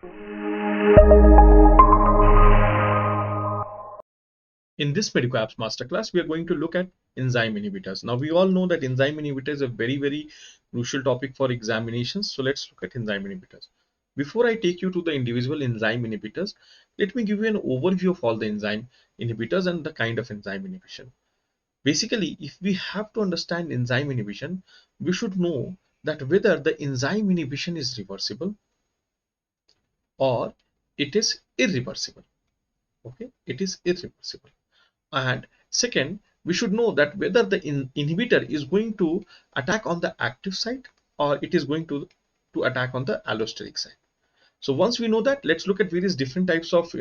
In this Medico Apps Masterclass, we are going to look at enzyme inhibitors. Now, we all know that enzyme inhibitors is a very crucial topic for examinations. So let's look at enzyme inhibitors. Before I take you to the individual enzyme inhibitors, let me give you an overview of all the enzyme inhibitors and the kind of enzyme inhibition. Basically, if we have to understand enzyme inhibition, we should know that whether the enzyme inhibition is reversible or it is irreversible. Okay, it is irreversible. And second, we should know that whether the inhibitor is going to attack on the active site or it is going to attack on the allosteric site. So once we know that, let's look at various different types of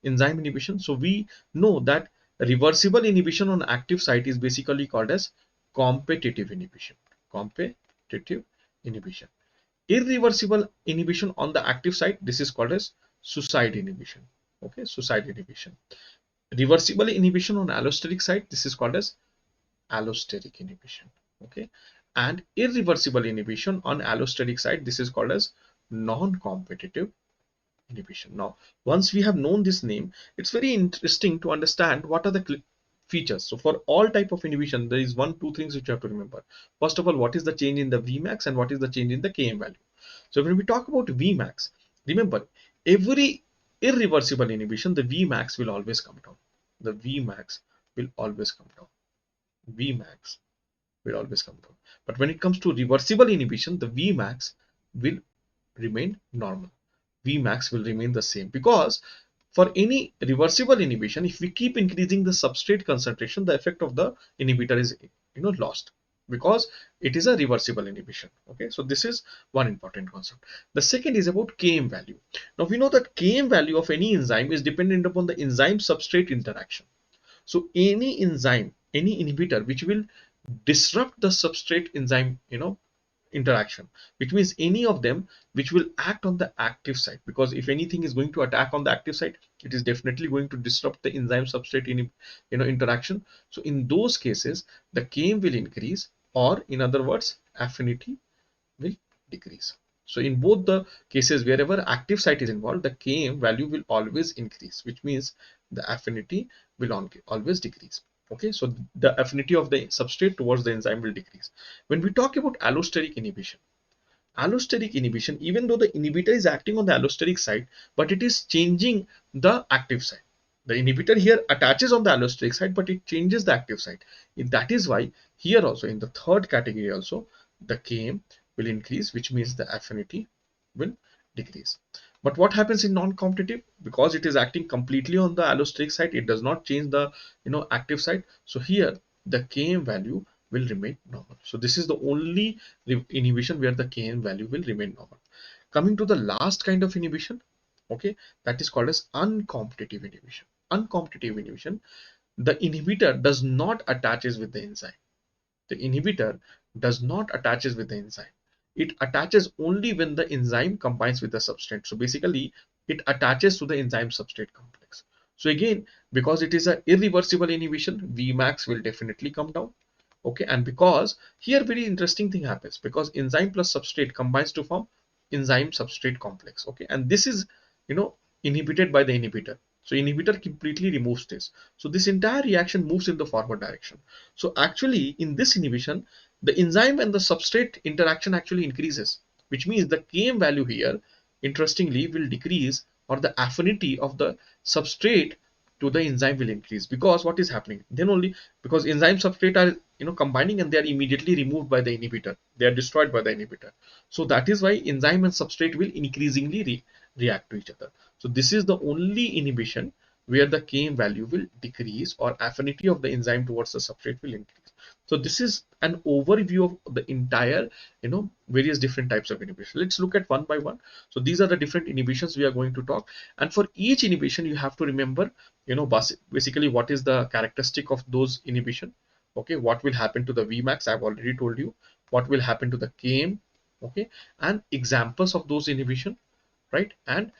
enzyme inhibition. So we know that reversible inhibition on active site is basically called as competitive inhibition. Competitive inhibition. Irreversible inhibition on the active site, this is called as suicide inhibition. Okay, suicide inhibition. Reversible inhibition on allosteric site, this is called as allosteric inhibition. Okay, and irreversible inhibition on allosteric site, this is called as non-competitive inhibition. Now, once we have known this name, it's very interesting to understand what are the features. So for all type of inhibition, there is two things which you have to remember. First of all, what is the change in the Vmax and what is the change in the Km value. So when we talk about Vmax, remember, every irreversible inhibition, the Vmax will always come down. The Vmax will always come down. Vmax will always come down. But when it comes to reversible inhibition, the Vmax will remain normal. Vmax will remain the same, because for any reversible inhibition, if we keep increasing the substrate concentration, the effect of the inhibitor is lost, because it is a reversible inhibition. Okay, so this is one important concept. The second is about Km value. Now we know that Km value of any enzyme is dependent upon the enzyme substrate interaction. So any enzyme, any inhibitor which will disrupt the substrate enzyme interaction, which means any of them which will act on the active site, because if anything is going to attack on the active site, it is definitely going to disrupt the enzyme substrate interaction. So in those cases, the Km will increase, or in other words, affinity will decrease. So in both the cases, wherever active site is involved, the Km value will always increase, which means the affinity will always decrease. Okay, so the affinity of the substrate towards the enzyme will decrease. When we talk about allosteric inhibition, even though the inhibitor is acting on the allosteric site, but it is changing the active site. The inhibitor here attaches on the allosteric site, but it changes the active site. That is why here also, in the third category also, the Km will increase, which means the affinity will decrease. But what happens in non-competitive? Because it is acting completely on the allosteric site, it does not change the active site. So here the Km value will remain normal. So this is the only inhibition where the Km value will remain normal. Coming to the last kind of inhibition, okay, that is called as uncompetitive inhibition. Uncompetitive inhibition, the inhibitor does not attaches with the enzyme. The inhibitor does not attaches with the enzyme. It attaches only when the enzyme combines with the substrate. So basically, it attaches to the enzyme substrate complex. So again, because it is an irreversible inhibition, Vmax will definitely come down. Okay, and because here very interesting thing happens, because enzyme plus substrate combines to form enzyme substrate complex. Okay, and this is inhibited by the inhibitor. So inhibitor completely removes this. So this entire reaction moves in the forward direction. So actually in this inhibition, the enzyme and the substrate interaction actually increases, which means the Km value here, interestingly, will decrease, or the affinity of the substrate to the enzyme will increase. Because what is happening then, only because enzyme substrate are combining, and they are immediately removed by the inhibitor, they are destroyed by the inhibitor. So that is why enzyme and substrate will increasingly react to each other. So this is the only inhibition where the Km value will decrease, or affinity of the enzyme towards the substrate will increase. So this is an overview of the entire various different types of inhibition. Let's look at one by one. So these are the different inhibitions we are going to talk, and for each inhibition you have to remember basically what is the characteristic of those inhibition. Okay, what will happen to the Vmax, I've already told you. What will happen to the Km, okay, and examples of those inhibition, right? And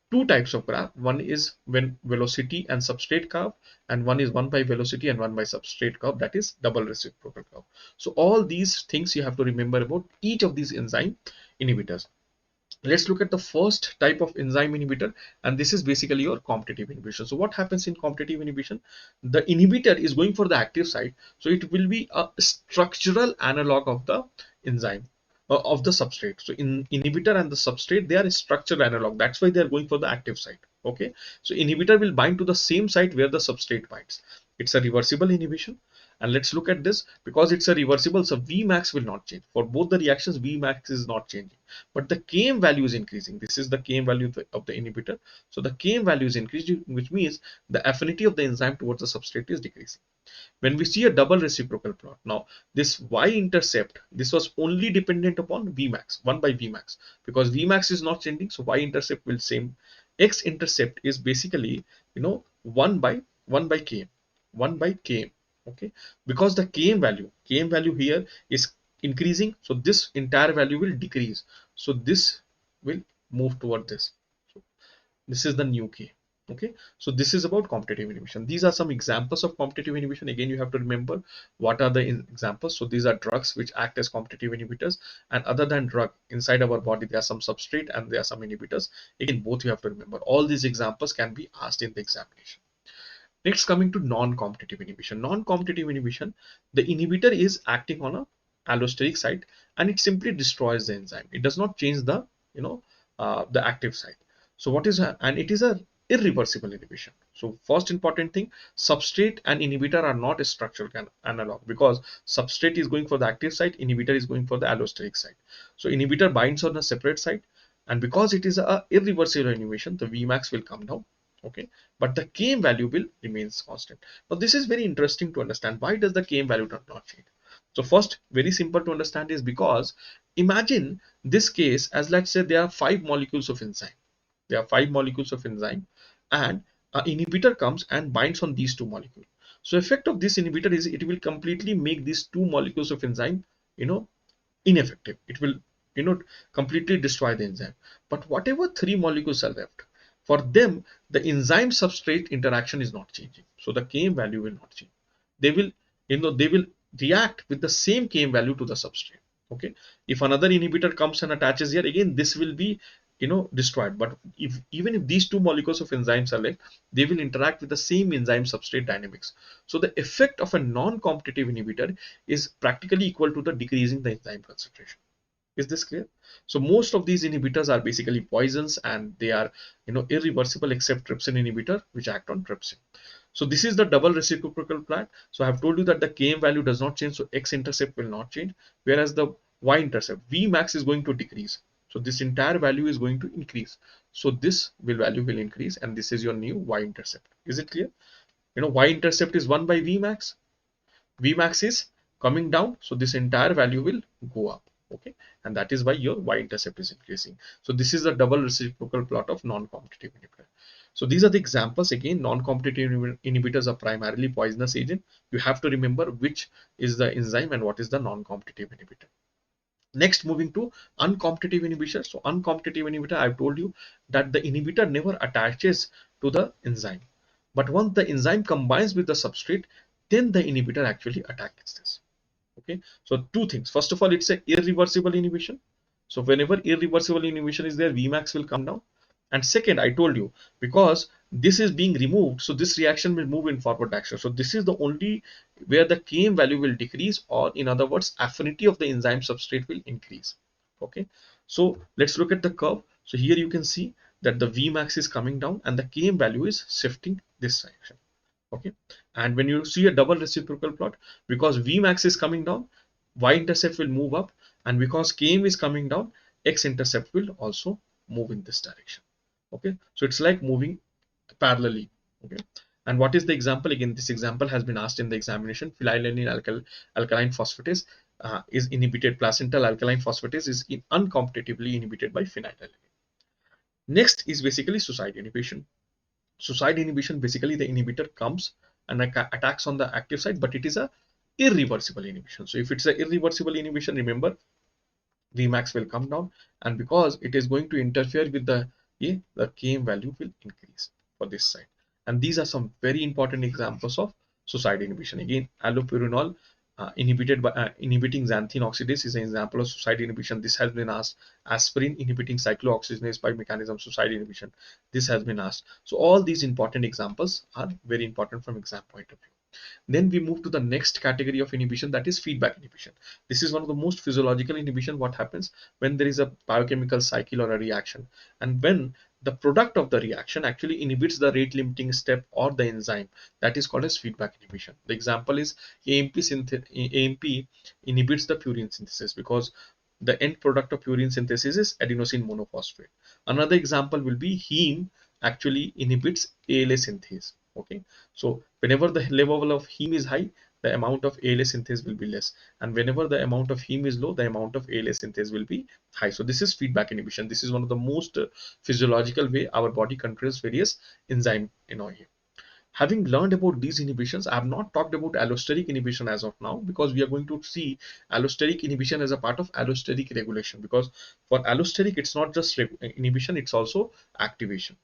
two types of graph. One is when velocity and substrate curve, and one is one by velocity and one by substrate curve, that is double reciprocal curve. So all these things you have to remember about each of these enzyme inhibitors. Let's look at the first type of enzyme inhibitor, and this is basically your competitive inhibition. So what happens in competitive inhibition? The inhibitor is going for the active site, so it will be a structural analog of the enzyme, of the substrate. So in inhibitor and the substrate, they are a structural analog, that's why they are going for the active site. Okay, so inhibitor will bind to the same site where the substrate binds. It's a reversible inhibition. And let's look at this. Because it's a reversible, so Vmax will not change. For both the reactions, Vmax is not changing, but the Km value is increasing. This is the Km value of the inhibitor. So the Km value is increasing, which means the affinity of the enzyme towards the substrate is decreasing. When we see a double reciprocal plot, now this y-intercept, this was only dependent upon Vmax, 1 by Vmax, because Vmax is not changing, so y-intercept will same. X-intercept is basically, 1 by Km, 1 by Km. Okay, because the Km value here is increasing, so this entire value will decrease. So this will move toward this. So this is the new K. Okay, so this is about competitive inhibition. These are some examples of competitive inhibition. Again, you have to remember what are the examples. So these are drugs which act as competitive inhibitors, and other than drug, inside our body there are some substrate and there are some inhibitors. Again, both you have to remember. All these examples can be asked in the examination. Next, coming to non-competitive inhibition. Non-competitive inhibition, the inhibitor is acting on a allosteric site, and it simply destroys the enzyme. It does not change the, the active site. So what is and it is a irreversible inhibition. So first important thing, substrate and inhibitor are not a structural analog, because substrate is going for the active site, inhibitor is going for the allosteric site. So inhibitor binds on a separate site, and because it is a irreversible inhibition, the Vmax will come down. Okay, but the Km value will remains constant. Now this is very interesting to understand. Why does the Km value not change? So first, very simple to understand, is because imagine this case as, let's say, there are 5 molecules of enzyme. There are 5 molecules of enzyme, and an inhibitor comes and binds on these 2 molecules. So effect of this inhibitor is it will completely make these 2 molecules of enzyme, you know, ineffective. It will, you know, completely destroy the enzyme. But whatever 3 molecules are left, for them the enzyme substrate interaction is not changing, so the Km value will not change. They will, they will react with the same Km value to the substrate. Okay, if another inhibitor comes and attaches here, again this will be, destroyed. But if even if these 2 molecules of enzymes are left, they will interact with the same enzyme substrate dynamics. So the effect of a non-competitive inhibitor is practically equal to the decreasing the enzyme concentration. Is this clear? So most of these inhibitors are basically poisons, and they are, irreversible except trypsin inhibitor, which act on trypsin. So this is the double reciprocal plot. So I have told you that the Km value does not change, so X-intercept will not change, whereas the Y-intercept, Vmax, is going to decrease. So this entire value is going to increase. So this value will increase, and this is your new Y-intercept. Is it clear? Y-intercept is 1 by Vmax. Vmax is coming down, so this entire value will go up. Okay, and that is why your y-intercept is increasing. So this is the double reciprocal plot of non-competitive inhibitor. So these are the examples. Again, non-competitive inhibitors are primarily poisonous agent. You have to remember which is the enzyme and what is the non-competitive inhibitor. Next, moving to uncompetitive inhibition. So uncompetitive inhibitor, I've told you that the inhibitor never attaches to the enzyme, but once the enzyme combines with the substrate, then the inhibitor actually attacks this. Okay, so 2 things. First of all, it's a irreversible inhibition. So whenever irreversible inhibition is there, Vmax will come down. And second, I told you, because this is being removed, so this reaction will move in forward action. So this is the only where the Km value will decrease, or in other words, affinity of the enzyme substrate will increase. Okay, so let's look at the curve. So here you can see that the Vmax is coming down and the Km value is shifting this direction. Okay, and when you see a double reciprocal plot, because Vmax is coming down, y-intercept will move up, and because Km is coming down, x-intercept will also move in this direction. Okay, so it's like moving parallelly. Okay, and what is the example? Again, this example has been asked in the examination. Phenylalanine alkaline phosphatase is inhibited. Placental alkaline phosphatase is uncompetitively inhibited by phenylalanine. Next is basically suicide inhibition. Suicide inhibition, basically the inhibitor comes and attacks on the active site, but it is a irreversible inhibition. So if it's a irreversible inhibition, remember Vmax will come down, and because it is going to interfere with the Km value will increase for this site. And these are some very important examples of suicide inhibition. Again, allopurinol inhibited by inhibiting xanthine oxidase is an example of suicide inhibition. This has been asked. Aspirin inhibiting cyclooxygenase by mechanism suicide inhibition. This has been asked. So all these important examples are very important from exam point of view. Then we move to the next category of inhibition, that is feedback inhibition. This is one of the most physiological inhibition. What happens when there is a biochemical cycle or a reaction, and when the product of the reaction actually inhibits the rate limiting step or the enzyme, that is called as feedback inhibition. The example is AMP inhibits the purine synthesis because the end product of purine synthesis is adenosine monophosphate. Another example will be heme actually inhibits ALA synthase. Okay, so whenever the level of heme is high, the amount of ALA synthase will be less, and whenever the amount of heme is low, the amount of ALA synthase will be high. So this is feedback inhibition. This is one of the most physiological way our body controls various enzyme Having learned about these inhibitions, I have not talked about allosteric inhibition as of now, because we are going to see allosteric inhibition as a part of allosteric regulation, because for allosteric it's not just inhibition, it's also activation.